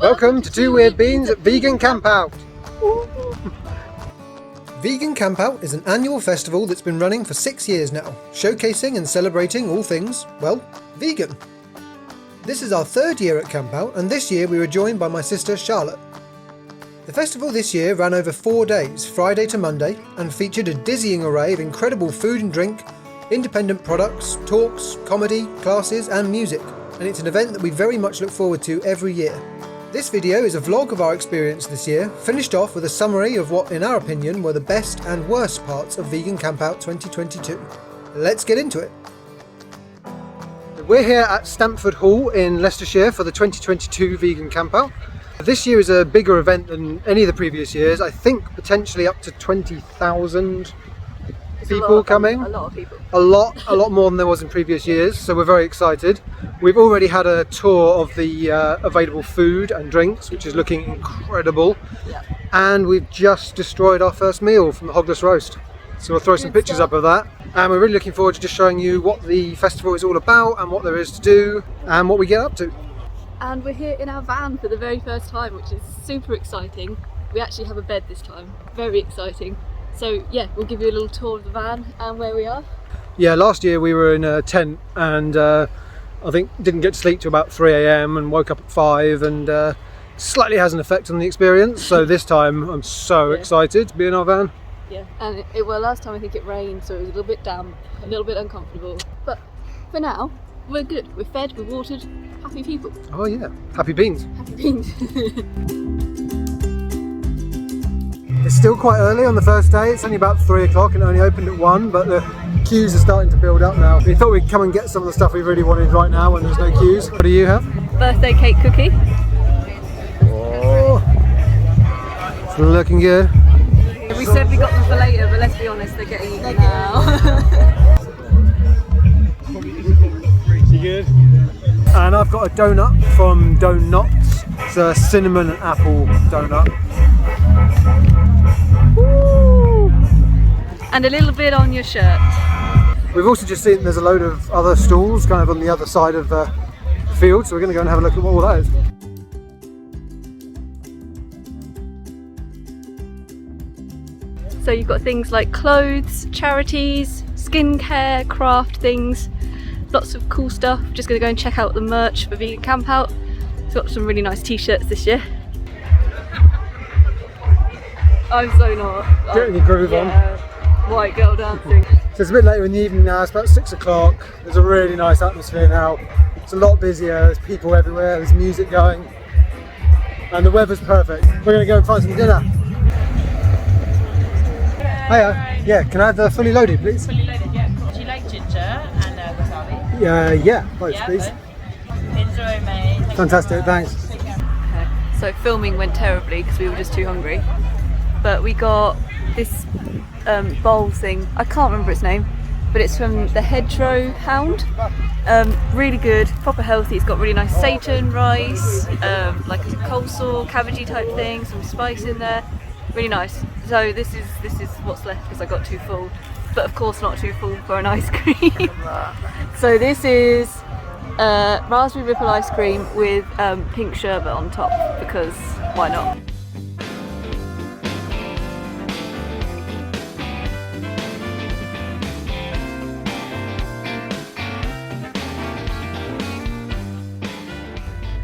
Welcome to Two Weird Beans at Vegan Campout. Vegan Campout is an annual festival that's been running for 6 years now, showcasing and celebrating all things, well, vegan. This is our 3rd year at Campout, and this year we were joined by my sister Charlotte. The festival this year ran over 4 days, Friday to Monday, and featured a dizzying array of incredible food and drink, independent products, talks, comedy, classes and music, and it's an event that we very much look forward to every year. This video is a vlog of our experience this year, finished off with a summary of what, in our opinion, were the best and worst parts of Vegan Campout 2022. Let's get into it. We're here at Stamford Hall in Leicestershire for the 2022 Vegan Campout. This year is a bigger event than any of the previous years. I think potentially up to 20,000 people coming. A lot of people. A lot more than there was in previous years, so we're very excited. We've already had a tour of the available food and drinks, which is looking incredible. Yeah. And we've just destroyed our first meal from the Hogless Roast. So we'll throw some pictures up of that. And we're really looking forward to just showing you what the festival is all about and what there is to do and what we get up to. And we're here in our van for the very first time, which is super exciting. We actually have a bed this time, very exciting. So yeah, we'll give you a little tour of the van and where we are. Yeah, last year we were in a tent and I think didn't get to sleep till about 3 AM and woke up at 5 and slightly has an effect on the experience. So this time I'm so excited to be in our van. Yeah, and well, last time I think it rained, so it was a little bit damp, a little bit uncomfortable. But for now, we're good. We're fed, we're watered, happy people. Oh yeah, happy beans. Happy beans. It's still quite early on the first day. It's only about 3 o'clock and it only opened at 1, but the queues are starting to build up now. We thought we'd come and get some of the stuff we really wanted right now when there's no queues. What do you have? Birthday cake cookie. Oh, it's looking good. We said we got them for later, but let's be honest, they're getting eaten now. Pretty good. And I've got a donut from Donuts. It's a cinnamon and apple donut. Woo! And a little bit on your shirt. We've also just seen there's a load of other stalls kind of on the other side of the field, so we're going to go and have a look at what all that is. So you've got things like clothes, charities, skincare, craft things, lots of cool stuff. Just going to go and check out the merch for Vegan Campout. It's got some really nice t-shirts this year. I'm so not. Getting your groove on. White girl dancing. So it's a bit later in the evening now, it's about 6 o'clock. There's a really nice atmosphere now. It's a lot busier, there's people everywhere, there's music going. And the weather's perfect. We're going to go and find some dinner. Hiya. Yeah, can I have the fully loaded, please? Fully loaded, yeah. Do you like ginger and wasabi? Yeah, both, please. Enjoy, mate. Fantastic, thanks. So filming went terribly because we were just too hungry. But we got this bowl thing, I can't remember its name, but it's from the Hedgerow Hound. Really good, proper healthy. It's got really nice seitan rice, like a coleslaw, cabbagey type thing, some spice in there. Really nice. So this is what's left because I got too full, but of course not too full for an ice cream. So this is raspberry ripple ice cream with pink sherbet on top because why not?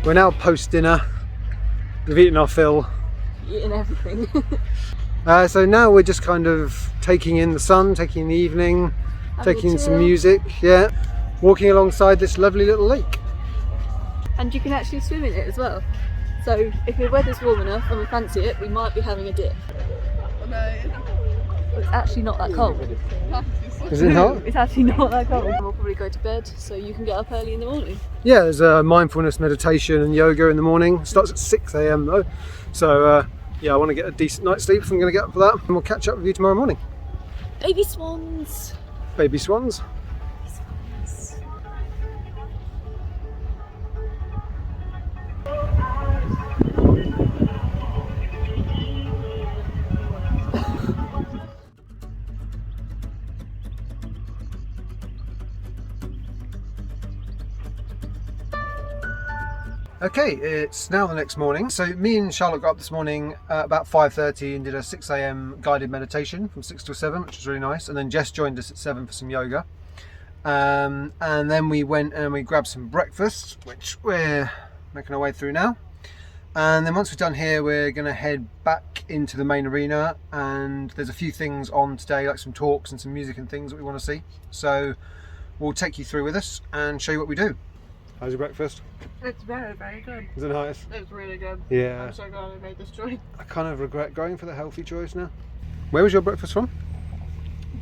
We're now post dinner. We've eaten our fill. Eating everything. So now we're just kind of taking in the sun, taking in the evening, taking in some music, yeah. Walking alongside this lovely little lake. And you can actually swim in it as well. So if the weather's warm enough and we fancy it, we might be having a dip. But it's actually not that cold. Is it not? It's actually not that cold. We'll probably go to bed so you can get up early in the morning. Yeah, there's mindfulness meditation and yoga in the morning. It starts at 6 AM though. So yeah, I want to get a decent night's sleep if I'm going to get up for that. And we'll catch up with you tomorrow morning. Baby swans. Baby swans. Okay, it's now the next morning. So me and Charlotte got up this morning about 5:30 and did a 6 a.m. guided meditation from 6 till 7, which was really nice. And then Jess joined us at 7 for some yoga. And then we went and we grabbed some breakfast, which we're making our way through now. And then once we're done here, we're going to head back into the main arena. And there's a few things on today, like some talks and some music and things that we want to see. So we'll take you through with us and show you what we do. How's your breakfast? It's very, very good. Is it nice? It's really good. Yeah. I'm so glad I made this choice. I kind of regret going for the healthy choice now. Where was your breakfast from?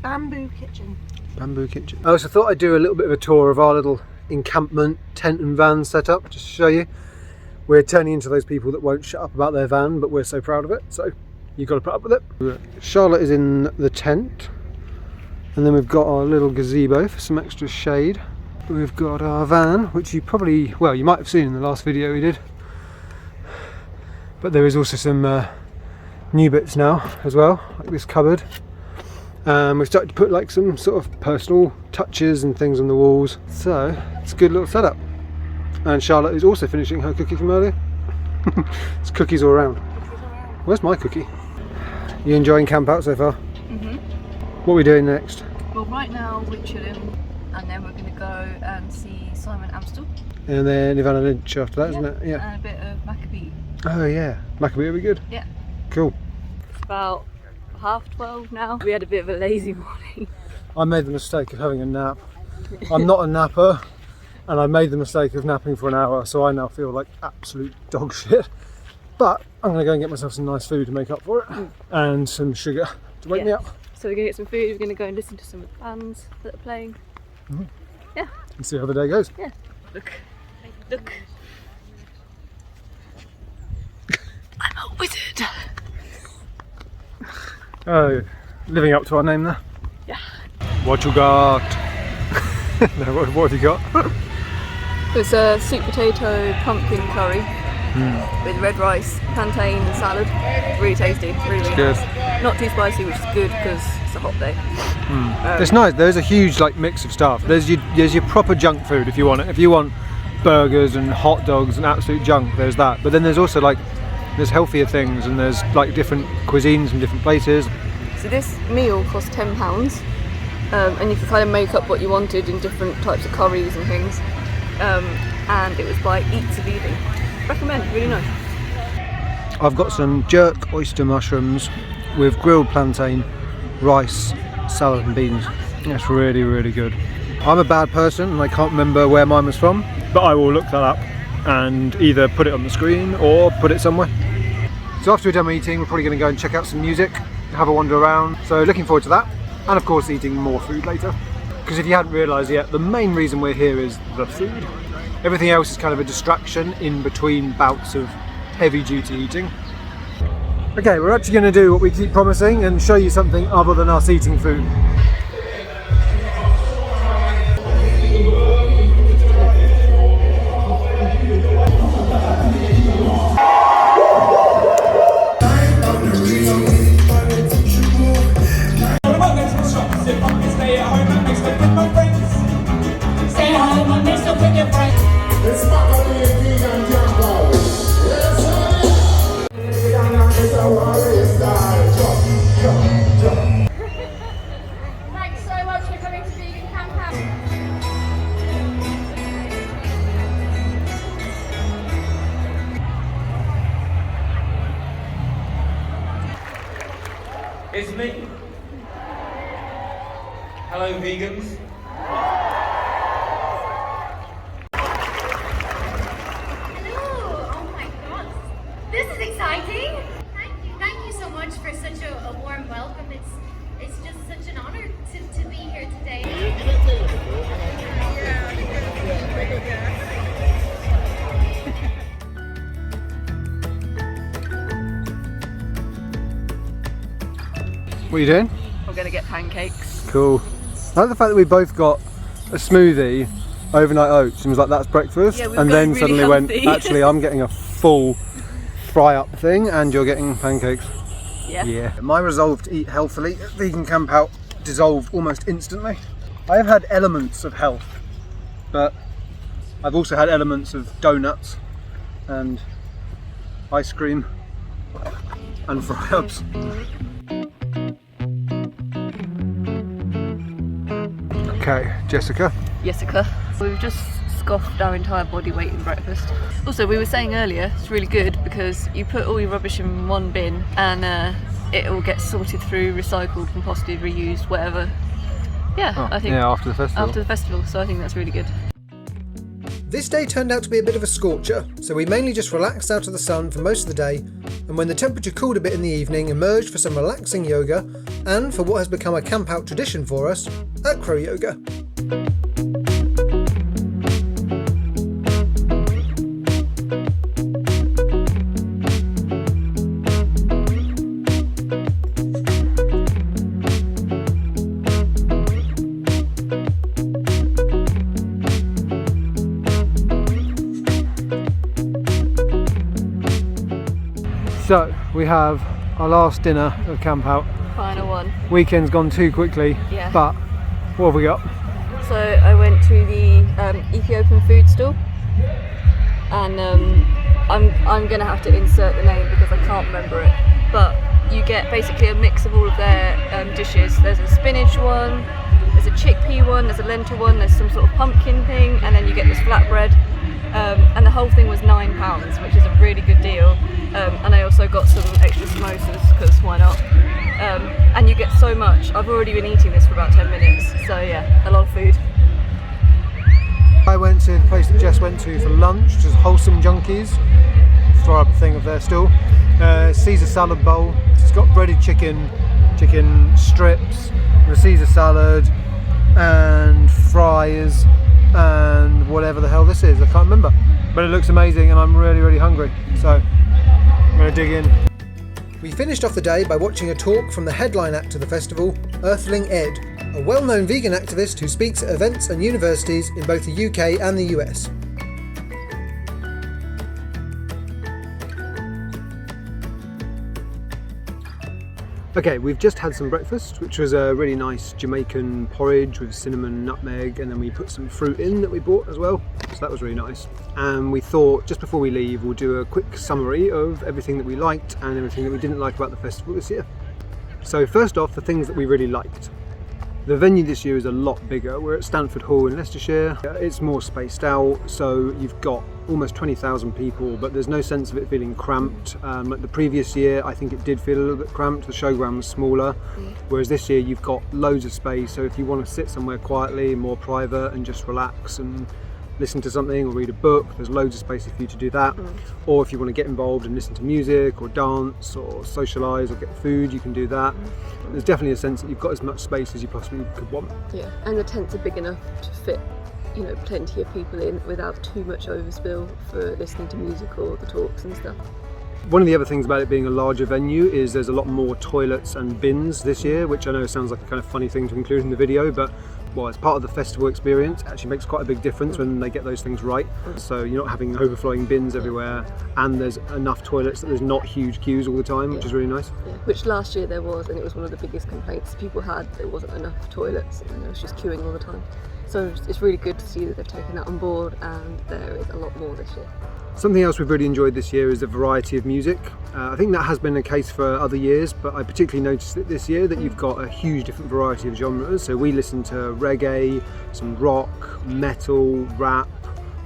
Bamboo Kitchen. Bamboo Kitchen. Oh, so I thought I'd do a little bit of a tour of our little encampment tent and van setup, just to show you. We're turning into those people that won't shut up about their van, but we're so proud of it, so you've got to put up with it. Charlotte is in the tent, and then we've got our little gazebo for some extra shade. We've got our van, which you probably, well, you might have seen in the last video we did. But there is also some new bits now as well, like this cupboard. We've started to put like some sort of personal touches and things on the walls. So it's a good little setup. And Charlotte is also finishing her cookie from earlier. It's cookies all around. Where's my cookie? You enjoying Campout so far? Mhm. What are we doing next? Well, right now we're chilling, and then we're going to go and see Simon Amstel. And then Ivana Lynch after that, isn't it? Yeah. And a bit of Maccabee. Oh yeah, Maccabee will be good. Yeah. Cool. It's about 12:30 now. We had a bit of a lazy morning. I made the mistake of having a nap. I'm not a napper, and I made the mistake of napping for an hour, so I now feel like absolute dog shit. But I'm going to go and get myself some nice food to make up for it, and some sugar to wake me up. So we're going to get some food, we're going to go and listen to some of the bands that are playing. Yeah. And see how the day goes. Yeah. Look. Look. I'm a wizard. Oh, living up to our name there. Yeah. What you got? No, what have you got? It's a sweet potato pumpkin curry with red rice, plantain and salad. Really tasty, really Good. nice. Not too spicy, which is good because it's a hot day. It's nice. There's a huge like mix of stuff. There's your proper junk food if you want it. If you want burgers and hot dogs and absolute junk, there's that. But then there's also like there's healthier things, and there's like different cuisines from different places. So this meal cost £10, and you could kind of make up what you wanted in different types of curries and things. And it was by Eats of Eden. Recommend, really nice. I've got some jerk oyster mushrooms with grilled plantain, rice, salad and beans. That's really, really good. I'm a bad person and I can't remember where mine was from, but I will look that up and either put it on the screen or put it somewhere. So after we're done eating, we're probably going to go and check out some music, have a wander around. So looking forward to that, and of course eating more food later. Because if you hadn't realised yet, the main reason we're here is the food. Everything else is kind of a distraction in between bouts of heavy duty eating. Okay, we're actually going to do what we keep promising and show you something other than us eating food. Thanks so much for coming to Vegan Campout. It's me. Hello, vegans. Hello! Oh my god, this is exciting! Thank you so much for such a warm welcome. It's just such an honor to be here today. What are you doing? We're going to get pancakes. Cool. I like the fact that we both got a smoothie, overnight oats, and was like, that's breakfast. Yeah, we've and gone then really suddenly went, healthy. actually, I'm getting a full fry up thing, and you're getting pancakes. Yeah. My resolve to eat healthily at Vegan Campout dissolved almost instantly. I have had elements of health, but I've also had elements of donuts and ice cream and fry-ups. Okay, Jessica. We've just scoffed our entire body weight in breakfast. Also, we were saying earlier, it's really good because you put all your rubbish in one bin and it all gets sorted through, recycled, composted, reused, whatever. Yeah, I think. Yeah, after the festival. After the festival, so I think that's really good. This day turned out to be a bit of a scorcher, so we mainly just relaxed out of the sun for most of the day, and when the temperature cooled a bit in the evening, emerged for some relaxing yoga, and for what has become a camp out tradition for us, acro yoga. So we have our last dinner of Campout. Final one. Weekend's gone too quickly, Yeah. but what have we got? So I went to the Ethiopian food stall, and I'm gonna have to insert the name because I can't remember it. But you get basically a mix of all of their dishes. There's a spinach one, there's a chickpea one, there's a lentil one, there's some sort of pumpkin thing, and then you get this flatbread. And the whole thing was £9, which is a really good deal. And I also got some extra samosas because why not? And you get so much. I've already been eating this for about 10 minutes, so yeah, a lot of food. I went to the place that Jess went to for lunch, which is Wholesome Junkies. Throw up a thing of their stall. Caesar salad bowl. It's got breaded chicken strips, with a Caesar salad, and fries, and whatever the hell this is, I can't remember. But it looks amazing, and I'm really, really hungry. So I'm gonna dig in. We finished off the day by watching a talk from the headline act of the festival, Earthling Ed, a well-known vegan activist who speaks at events and universities in both the UK and the US. Okay, we've just had some breakfast, which was a really nice Jamaican porridge with cinnamon, nutmeg, and then we put some fruit in that we bought as well. So that was really nice. And we thought, just before we leave, we'll do a quick summary of everything that we liked and everything that we didn't like about the festival this year. So first off, the things that we really liked. The venue this year is a lot bigger. We're at Stanford Hall in Leicestershire. It's more spaced out, so you've got almost 20,000 people, but there's no sense of it feeling cramped. Like the previous year, I think it did feel a little bit cramped. The showground was smaller, whereas this year you've got loads of space. So if you want to sit somewhere quietly, more private, and just relax and listen to something or read a book, there's loads of space for you to do that. Or if you want to get involved and listen to music or dance or socialise or get food, you can do that. There's definitely a sense that you've got as much space as you possibly could want. Yeah, and the tents are big enough to fit, you know, plenty of people in without too much overspill for listening to music or the talks and stuff. One of the other things about it being a larger venue is there's a lot more toilets and bins this year, which I know sounds like a kind of funny thing to include in the video, but well, as part of the festival experience, it actually makes quite a big difference when they get those things right. So you're not having overflowing bins everywhere, and there's enough toilets that there's not huge queues all the time, which is really nice. Yeah, which last year there was, and it was one of the biggest complaints people had. There wasn't enough toilets, and there was just queuing all the time. So it's really good to see that they've taken that on board, and there is a lot more this year. Something else we've really enjoyed this year is the variety of music. I think that has been the case for other years, but I particularly noticed it this year that you've got a huge different variety of genres. So we listen to reggae, some rock, metal, rap,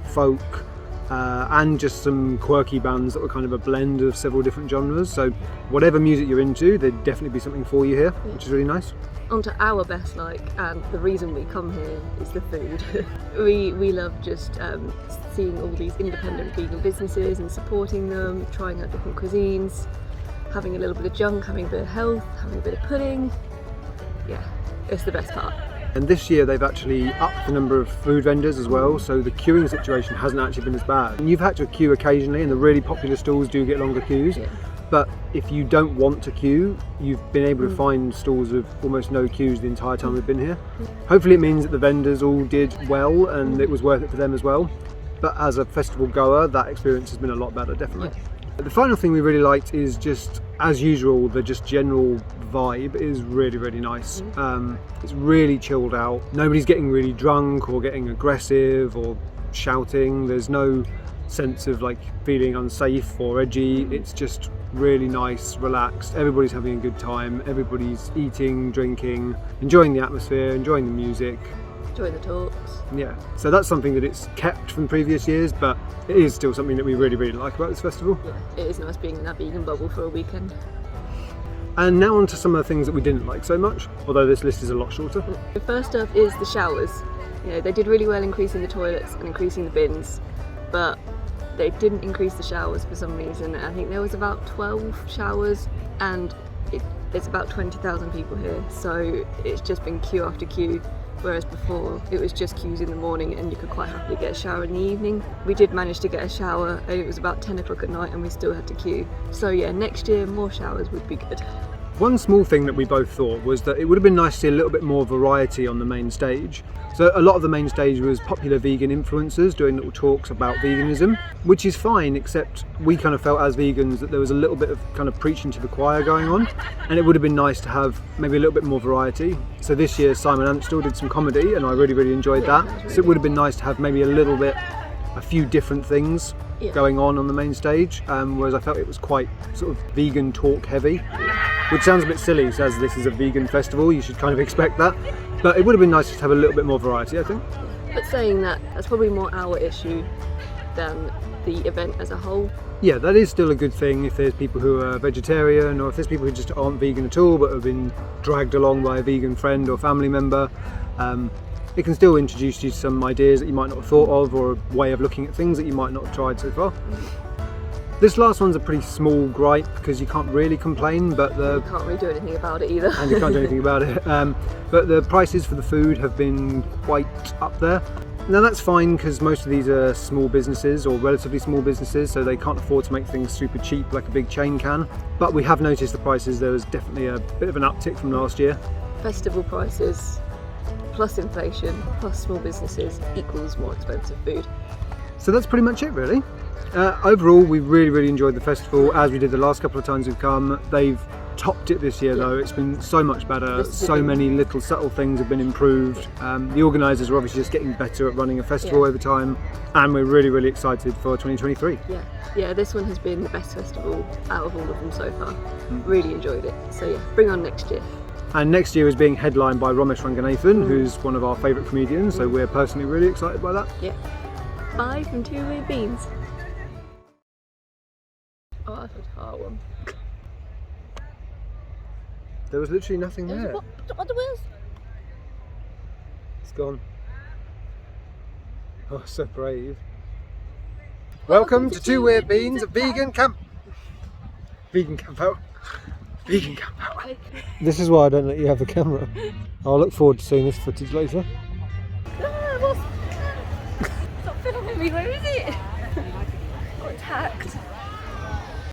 folk, and just some quirky bands that were kind of a blend of several different genres. So whatever music you're into, there'd definitely be something for you here, which is really nice. On to our best like, and the reason we come here is the food. we love just seeing all these independent vegan businesses and supporting them, trying out different cuisines, having a little bit of junk, having a bit of health, having a bit of pudding. Yeah, it's the best part. And this year they've actually upped the number of food vendors as well, so the queuing situation hasn't actually been as bad. And you've had to queue occasionally, and the really popular stalls do get longer queues. Yeah. But if you don't want to queue, you've been able to find stalls with almost no queues the entire time we've been here. Hopefully it means that the vendors all did well and it was worth it for them as well. But as a festival goer, that experience has been a lot better, definitely. Yeah. The final thing we really liked is just, as usual, the just general vibe is really, really nice. It's really chilled out. Nobody's getting really drunk or getting aggressive or shouting. There's no sense of like feeling unsafe or edgy. It's just really nice, relaxed. Everybody's having a good time. Everybody's eating, drinking, enjoying the atmosphere, enjoying the music. Enjoy the talks. Yeah, so that's something that it's kept from previous years, but it is still something that we really, really like about this festival. Yeah, it is nice being in that vegan bubble for a weekend. And now on to some of the things that we didn't like so much, although this list is a lot shorter. The first up is the showers. You know, they did really well increasing the toilets and increasing the bins, but they didn't increase the showers for some reason. I think there was about 12 showers, and there's about 20,000 people here, so it's just been queue after queue. Whereas before it was just queues in the morning and you could quite happily get a shower in the evening. We did manage to get a shower and it was about 10 o'clock at night and we still had to queue. So yeah, next year more showers would be good. One small thing that we both thought was that it would have been nice to see a little bit more variety on the main stage. So a lot of the main stage was popular vegan influencers doing little talks about veganism, which is fine, except we kind of felt as vegans that there was a little bit of kind of preaching to the choir going on, and it would have been nice to have maybe a little bit more variety. So this year Simon Amstel did some comedy and I really, really enjoyed that. So it would have been nice to have maybe a few different things going on the main stage, whereas I felt it was quite sort of vegan talk heavy, which sounds a bit silly, as this is a vegan festival, you should kind of expect that. But it would have been nice to have a little bit more variety, I think. But saying that, that's probably more our issue than the event as a whole. Yeah, that is still a good thing if there's people who are vegetarian, or if there's people who just aren't vegan at all but have been dragged along by a vegan friend or family member. It can still introduce you to some ideas that you might not have thought of, or a way of looking at things that you might not have tried so far. This last one's a pretty small gripe because you can't really complain, but You can't really do anything about it either. and you can't do anything about it. But the prices for the food have been quite up there. Now that's fine because most of these are small businesses or relatively small businesses, so they can't afford to make things super cheap like a big chain can. But we have noticed the prices, there was definitely a bit of an uptick from last year. Festival prices plus inflation plus small businesses equals more expensive food. So that's pretty much it really. Overall, we really, really enjoyed the festival, as we did the last couple of times we've come. They've topped it this year though, it's been so much better, so many little subtle things have been improved. The organisers are obviously just getting better at running a festival over time, and we're really, really excited for 2023. Yeah, this one has been the best festival out of all of them so far. Really enjoyed it, so yeah, bring on next year. And next year is being headlined by Ramesh Ranganathan, who's one of our favourite comedians, so we're personally really excited by that. Yeah. Bye from Two Weird Beans. Oh, that's a hard one. There was literally nothing there. What the wheels? It's gone. Oh, so brave. Welcome to Two Weird Beans, a vegan camp. Vegan Campout. Vegan Campout. This is why I don't let you have the camera. I'll look forward to seeing this footage later. Stop filming me, where is it? Got attacked.